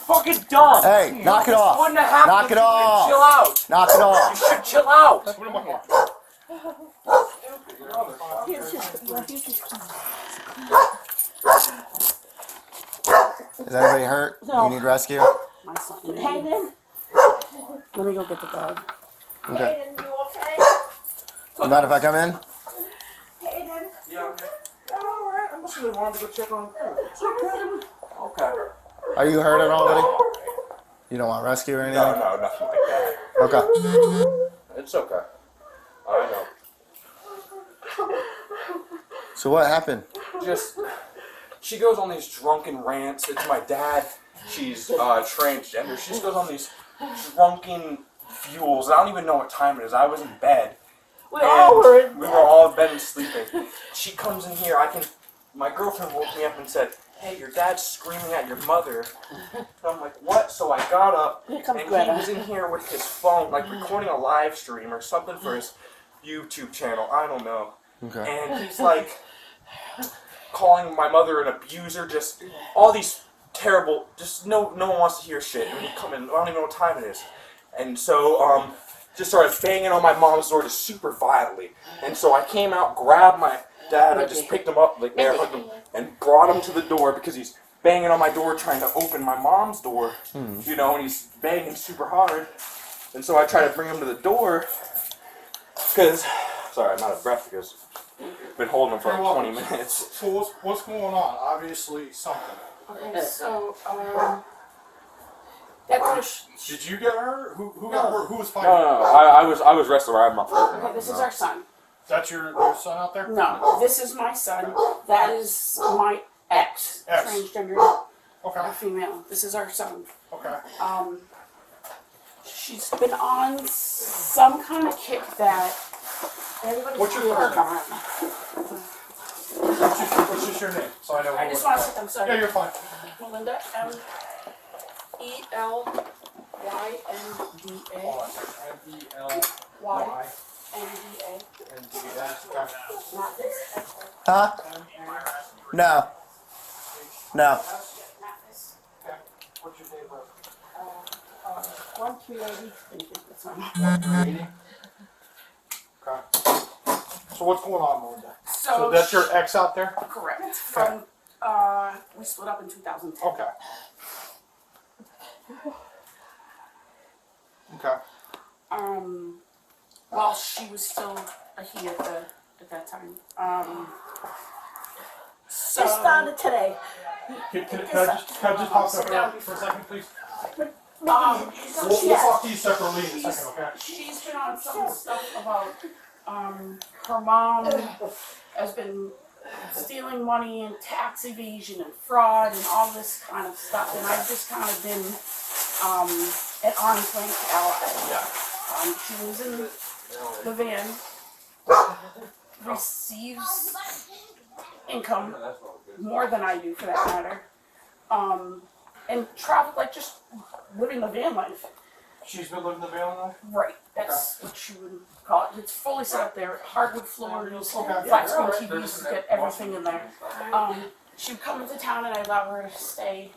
fucking dumb. Hey, knock it off. Wouldn't have happened. Knock it off. Chill out. Knock it You off. should chill out. Is anybody hurt? No. You need rescue? My son. Hayden? Let me go get the dog. Okay. Hayden, you okay? You mind if I come in? Hayden? Yeah, okay. Alright, I must have wanted to go check on her. Okay. Are you hurt at all, buddy? You don't want rescue or anything? No, nothing like that. Okay. It's okay. I know. So what happened? Just, she goes on these drunken rants. It's my dad. She's transgender. She just goes on these drunken fuels. I don't even know what time it is. I was in bed. We all were in We were all in bed and sleeping. She comes in here. My girlfriend woke me up and said, "Hey, your dad's screaming at your mother." And I'm like, "What?" So I got up, Here comes and Greta. he was in here with his phone, like recording a live stream or something for his YouTube channel. I don't know. Okay. And he's like calling my mother an abuser, just all these terrible, just no one wants to hear shit. And he come in, I don't even know what time it is. And so, just started banging on my mom's door just super violently. And so I came out, grabbed my dad, I just picked him up, like there, hugged him, and brought him to the door because he's banging on my door trying to open my mom's door, you know, and he's banging super hard. And so I tried to bring him to the door because, sorry, I'm out of breath because I've been holding him for like 20 minutes. So what's going on? Obviously something. Okay, so, that was, Did you get hurt? Who got hurt? Who was fighting? No, I was wrestling. I'm not hurt. okay, this is our son. That's your son out there? No, this is my son. That is my ex. Ex. Transgender Okay. female. This is our son. Okay. She's been on some kind of kick that everybody's What's your really first on. What's just your name? So I know. I who just we're- want to say, I'm sorry. Yeah, you're fine. Melinda, M-E-L-Y-N-D-A. M-E-L-Y. Y-N-D-A. Not this. Huh? No. No. Not this. What's your date of birth? 1-380. Thank you. That's my mom. 180. Okay. So what's going on, Melinda? So that's your ex out there? Correct. From, we split up in 2010. Okay. Okay. While she was still a he at that time. So, Just started today. Can I just talk to her for a second, please? We'll yes. talk to you separately in a second, okay? She's been on some stuff about her mom has been stealing money and tax evasion and fraud and all this kind of stuff, and I've just kind of been an arm's length ally. Yeah. She lives in the van, receives income more than I do for that matter, and travel, like just living the van life. She's been living the van life? Right, that's what you would call it. It's fully set up there, hardwood floors, Okay. flat screen TVs, you get everything in there. She would come into town and I allow her to stay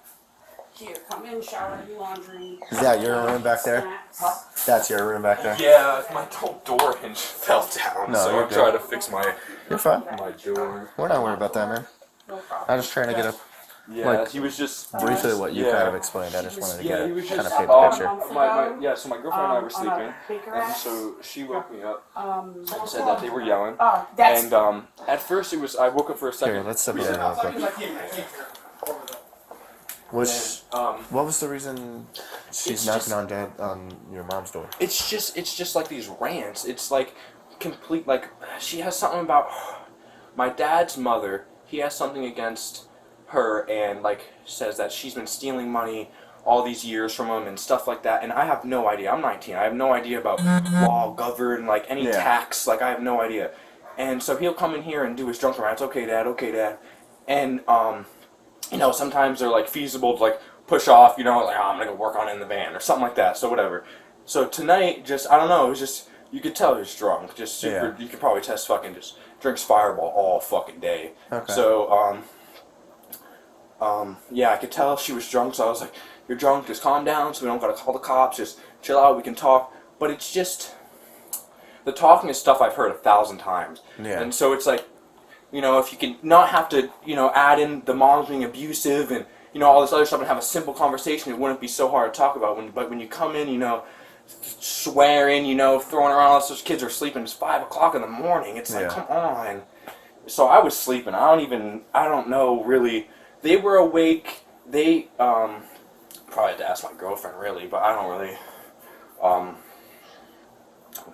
here, come in, shower, do laundry. Is that your room back there? Snacks. That's your room back there? Yeah, my whole door hinge fell down, No, so you're I'm good. trying to fix my You're fine. door. We're not worried about that, man. No problem. I'm just trying to get a Yeah, Like, he was just briefly what you yeah. kind of explained. I just wanted to get Yeah, a he was kind just of paint the picture. So my girlfriend and I were On a sleeping, Baker and Act. so she woke me up Um, and said that they were yelling. that's And at first it was I woke up for a second. Here, let's step We in said- real quick. I can't hear over the... Which, and, what was the reason she's It's knocking just- on your mom's door? it's just like these rants. It's like complete like she has something about my dad's mother. He has something against her and like says that she's been stealing money all these years from him and stuff like that. And I have no idea. I'm 19. I have no idea about law, govern, like any Yeah. tax. Like I have no idea. And so he'll come in here and do his drunk rants. Okay, Dad. Okay, Dad. And you know, sometimes they're like feasible to like push off. You know, like oh, I'm gonna go work on it in the van or something like that. So whatever. So tonight, just I don't know. It was just you could tell he was drunk. Just super. Yeah. You could probably test fucking just drinks Fireball all fucking day. Okay. So yeah, I could tell she was drunk. So I was like, you're drunk, just calm down so we don't gotta call the cops, just chill out, we can talk. But it's just, the talking is stuff I've heard 1,000 times. Yeah. And so it's like, you know, if you can not have to, you know, add in the mom's being abusive and, you know, all this other stuff and have a simple conversation, it wouldn't be so hard to talk about. But when you come in, you know, swearing, you know, throwing around all those kids are sleeping, it's 5 o'clock in the morning. It's like, come on. So I was sleeping. I don't know really. They were awake. They, probably had to ask my girlfriend really, but I don't really,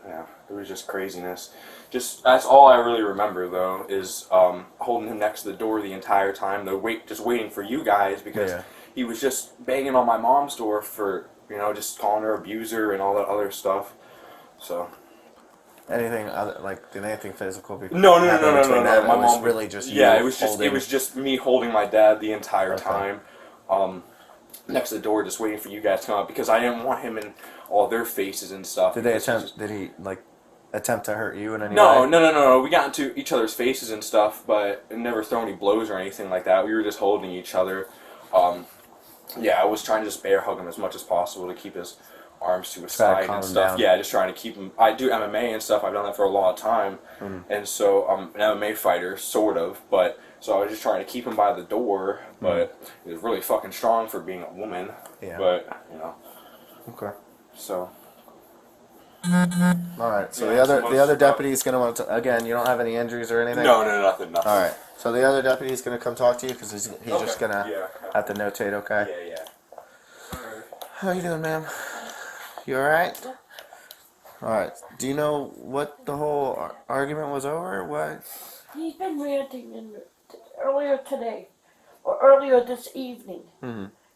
yeah, it was just craziness. Just, that's all I really remember though, is holding him next to the door the entire time, just waiting for you guys, because he was just banging on my mom's door for, you know, just calling her abuser and all that other stuff. So. Anything other, like, did anything physical be No. My My mom really just it was just me holding my dad the entire time, next to the door, just waiting for you guys to come out, because I didn't want him in all their faces and stuff. Did he attempt to hurt you in any way? No. We got into each other's faces and stuff, but never throw any blows or anything like that. We were just holding each other. Yeah, I was trying to just bear hug him as much as possible to keep his arms to his side and stuff. Down. Yeah, just trying to keep him. I do MMA and stuff. I've done that for a long time, and so I'm an MMA fighter, sort of. But so I was just trying to keep him by the door, but he was really fucking strong for being a woman. Yeah. But you know. Okay. So. All right. So the other deputy's gonna want to, again. You don't have any injuries or anything. No, nothing. All right. So the other deputy's gonna come talk to you because he's just gonna have to notate. Okay. Yeah. How you doing, ma'am? You all right? All right. Do you know what the whole argument was over? What? He's been ranting earlier today, or earlier this evening.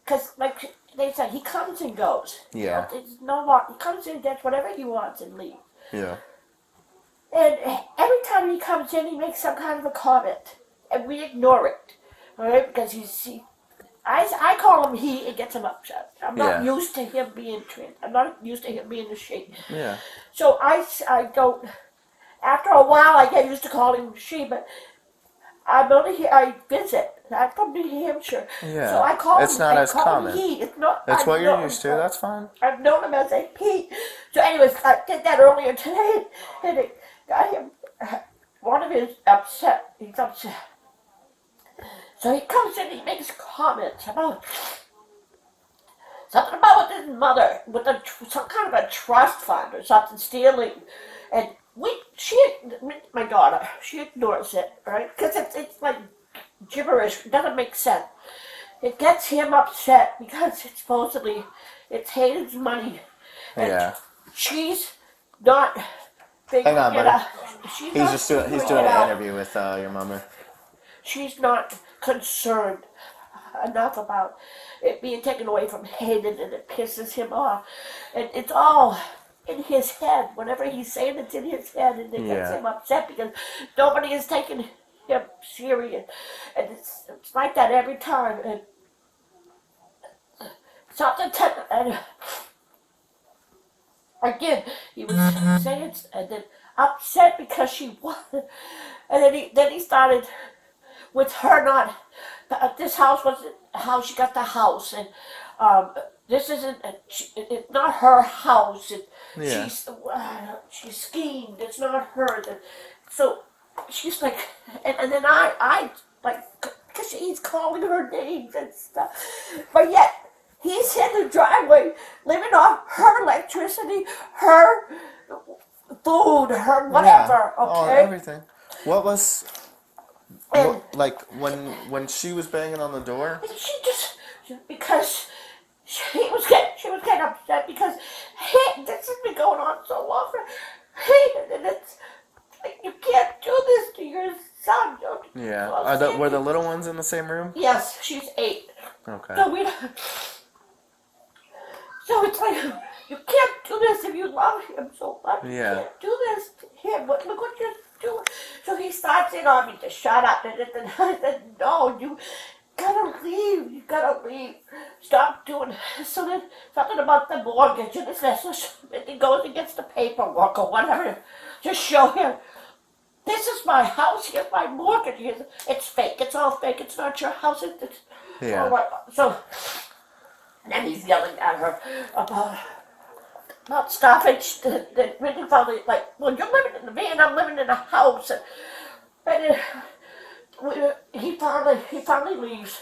Because, like they said, he comes and goes. Yeah. There's he comes in, does whatever he wants, and leaves. Yeah. And every time he comes in, he makes some kind of a comment, and we ignore it, all right? Because I call him he, it gets him upset. I'm not used to him being I'm not used to him being the she. Yeah. So I don't. After a while, I get used to calling him she, but I visit. I'm from New Hampshire. Yeah. So I call it's him. not I as call common. him he. It's not. That's what you're used to. That's fine. I've known him as a he. So, anyways, I did that earlier today, and it got him. One of his upset. He's upset. So he comes in, he makes comments about something about with his mother, with some kind of a trust fund or something, stealing. And my daughter, she ignores it, right? Because it's like gibberish, it doesn't make sense. It gets him upset because it's Hayden's money. And she's not figuring Hang on, it buddy. out. He's doing an interview with your mama. She's not concerned enough about it being taken away from Hayden, and it pisses him off. And it's all in his head. Whatever he's saying, it's in his head, and it gets him upset because nobody is taking him serious. And it's like that every time. And and again, he was saying, and then upset because she wasn't. And then he started with her not. This house wasn't how she got the house, and this isn't. It's not her house. She schemed. It's not her. So she's like, and then I like, because he's calling her names and stuff, but yet he's in the driveway living off her electricity, her food, her whatever. Okay, everything. What was? Like when she was banging on the door? Because she was getting upset because this has been going on so long for Hayden, and it's like, you can't do this to your son. Yeah. Were the little ones in the same room? Yes, she's 8. Okay. So it's like, you can't do this if you love him so much. Yeah. You can't do this to him. Look what you're doing. So he starts in on me to shut up. And I said, no, you gotta leave. You gotta leave. Stop doing it. So then something about the mortgage and he goes and gets the paperwork or whatever. Just show him. This is my house. Here's my mortgage. It's fake. It's all fake. It's not your house. It's all right. So And then he's yelling at her about stuff, and that really finally, like, well, you're living in the van, I'm living in a house, and he finally leaves,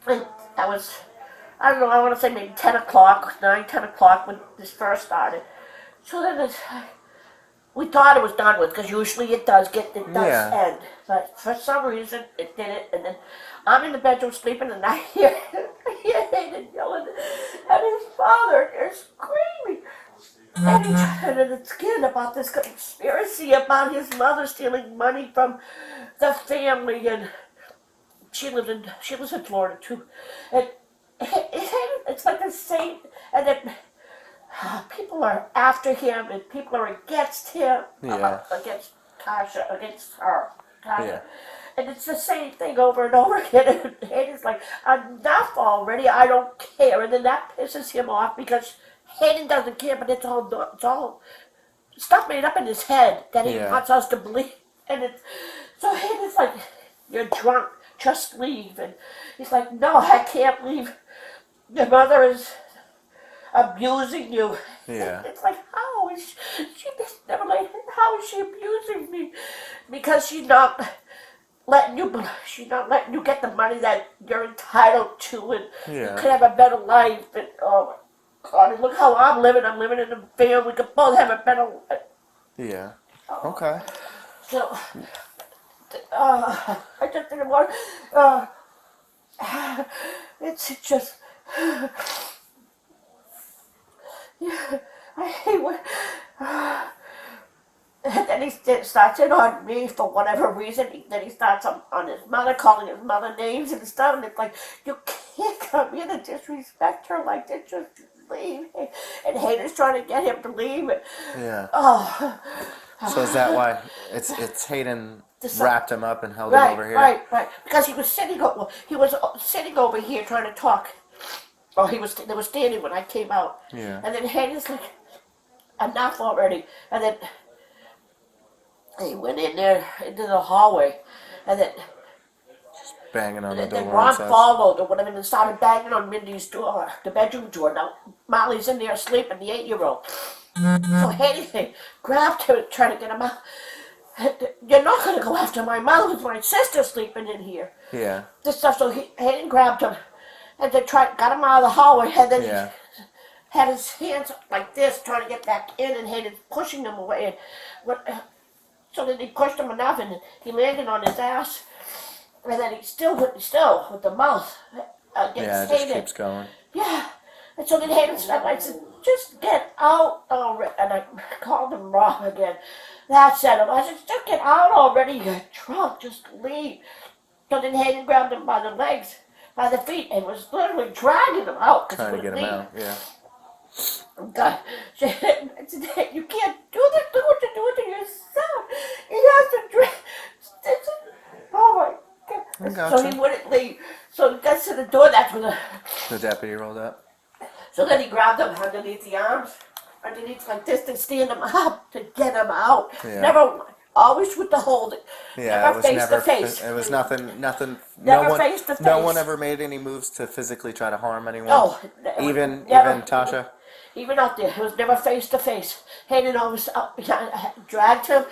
and that was, I don't know, I want to say maybe 10 o'clock, 10 o'clock when this first started. So then we thought it was done with, because usually it does end. But for some reason, it didn't. And then I'm in the bedroom sleeping, and I hear Hayden yelling at his father. They're screaming. And then it's again about this conspiracy about his mother stealing money from the family, and she lives in Florida too. And it's like the same, and then people are after him, and people are against him, against Tasha, against her, Tasha. Yeah. And it's the same thing over and over again. And Hayden's like, enough already, I don't care. And then that pisses him off because Hayden doesn't care, but it's all stuff made up in his head that he wants us to believe. And so Hayden's like, you're drunk, just leave. And he's like, no, I can't leave. Your mother is abusing you. Yeah. It's like, how is she just never like, how is she abusing me? Because she's not letting you get the money that you're entitled to, and you could have a better life. And oh my God, and look how I'm living in a van. We could both have a better life. Yeah. Okay. So I just didn't want it's just yeah, I hate when and then he starts in on me for whatever reason. Then he starts on his mother, calling his mother names and stuff. And it's like, you can't come in and disrespect her like this. Just leave. And Hayden's trying to get him to leave. Yeah. Oh. So is that why it's Hayden wrapped him up and held him over here? Right. Because he was sitting over here trying to talk. Well, they were standing when I came out. Yeah. And then Hayden's like, enough already. And then he went in there into the hallway, and then banging on the door. Then Ron followed or whatever and started banging on Mindy's door, the bedroom door. Now Molly's in there sleeping, the 8-year-old. So Hayden grabbed him and tried to get him out. You're not going to go after my mother with my sister sleeping in here. Yeah. This stuff. So Hayden grabbed him and then got him out of the hallway, and then he had his hands like this trying to get back in, and Hayden pushing him away. So then he pushed him enough, and he landed on his ass, and then he still with the mouth against Hayden. Just keeps going. Yeah. And so then Hayden stopped. I said, just get out already. And I called him Rob again. That said him. I said, just get out already. You're drunk. Just leave. So then Hayden grabbed him by the legs, by the feet, and was literally dragging him out. Trying to get him out, yeah. God, you can't do this. Look what you're doing to yourself. He has to drink. Oh my God. So he wouldn't leave. So he gets to the door. That's when the deputy rolled up. So then he grabbed him underneath the arms, underneath like this, to stand him up, to get him out. Yeah. Never, always with the holding. Yeah, never face to face. It was nothing. Never face to face. No one ever made any moves to physically try to harm anyone. No, even Tasha. Even out there, it was never face to face. Hayden always up behind, dragged him,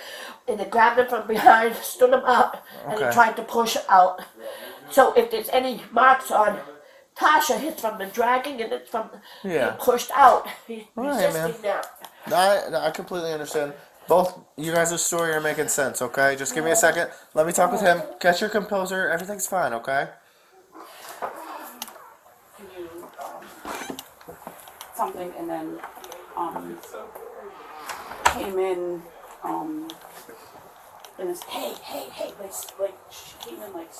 and then grabbed him from behind, stood him up, and then tried to push out. So if there's any marks on Tasha, it's from the dragging, and it's from being pushed out. He's resisting now. I completely understand. Both you guys' story are making sense, okay? Just give me a second. Let me talk with him. Catch your composure. Everything's fine, okay? Can you something, and then came in and this hey, like she came in like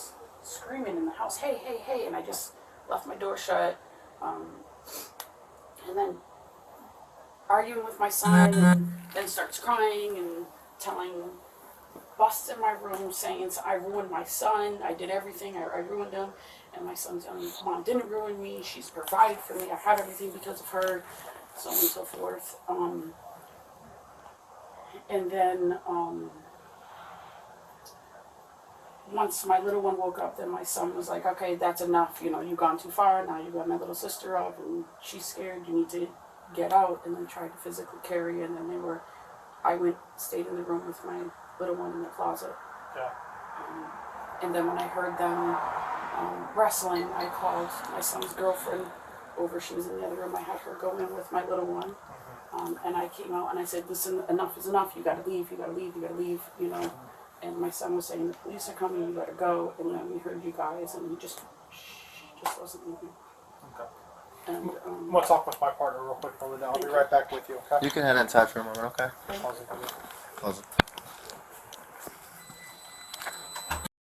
screaming in the house, hey, and I just left my door shut, and then arguing with my son, and then starts crying and telling, busts in my room saying I ruined my son, I did everything, I ruined him, and my son's telling me, Mom didn't ruin me, she's provided for me, I had everything because of her, so on and so forth. And then once my little one woke up, then my son was like, okay, that's enough. You know, you've gone too far. Now you got my little sister up, and she's scared. You need to get out. And then tried to physically carry. And then I stayed in the room with my little one in the closet. Yeah. And then when I heard them wrestling, I called my son's girlfriend over. She was in the other room. I had her go in with my little one. And I came out and I said, listen, enough is enough. You gotta leave, you gotta leave, you gotta leave, you know. And my son was saying, the police are coming, you gotta go. And then we heard you guys, and he just wasn't leaving. Okay. And, I'm gonna talk with my partner real quick over there. I'll be right back with you, okay? You can head inside for a moment, okay? Pause it. Close it.